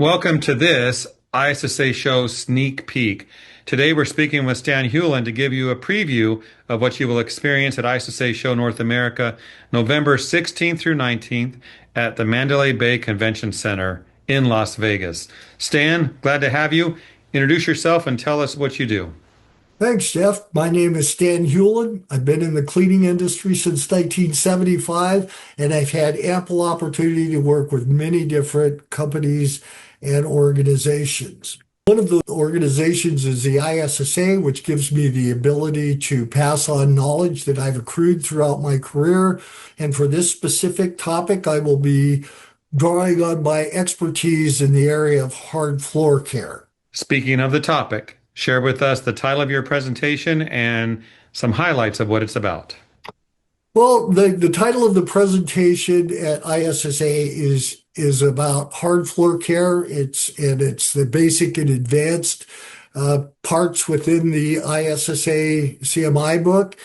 Welcome to this ISSA show sneak peek. Today we're speaking with Stan Hewlin to give you a preview of what you will experience at ISSA Show North America, November 16th through 19th at the Mandalay Bay Convention Center in Las Vegas. Stan, glad to have you. Introduce yourself and tell us what you do. Thanks, Jeff. My name is Stan Hewlin. I've been in the cleaning industry since 1975, and I've had ample opportunity to work with many different companies and organizations. One of the organizations is the ISSA, which gives me the ability to pass on knowledge that I've accrued throughout my career. And for this specific topic, I will be drawing on my expertise in the area of hard floor care. Speaking of the topic, share with us the title of your presentation and some highlights of what it's about. Well, the title of the presentation at ISSA is about hard floor care. It's the basic and advanced parts within the ISSA CMI book.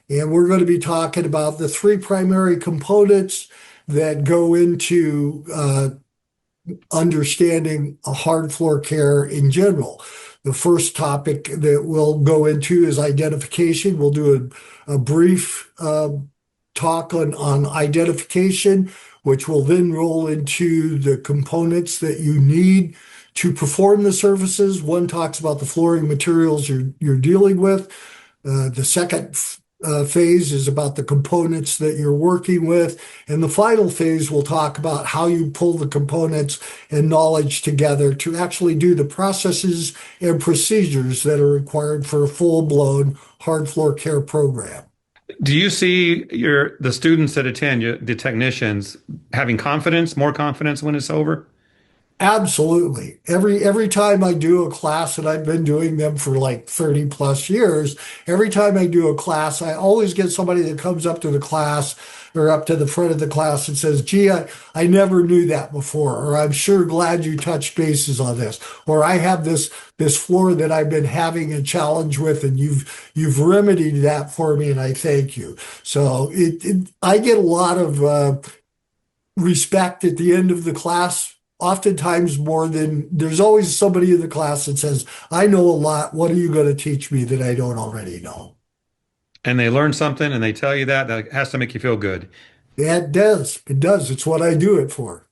And we're going to be talking about the three primary components that go into understanding a hard floor care in general. The first topic that we'll go into is identification. We'll do a brief talk on identification, which will then roll into the components that you need to perform the services. One talks about the flooring materials you're dealing with. The second phase is about the components that you're working with. And the final phase will talk about how you pull the components and knowledge together to actually do the processes and procedures that are required for a full-blown hard floor care program. Do you see the students that attend, the technicians, having more confidence when it's over? Absolutely. Every time I do a class, and I've been doing them for like 30 plus years, every time I do a class, I always get somebody that comes up to the class or up to the front of the class and says, gee, I never knew that before, or I'm sure glad you touched bases on this, or I have this floor that I've been having a challenge with, and you've remedied that for me, and I thank you. So I get a lot of respect at the end of the class. Oftentimes more than there's always somebody in the class that says, I know a lot. What are you going to teach me that I don't already know? And they learn something and they tell you that has to make you feel good. Yeah, it does. It does. It's what I do it for.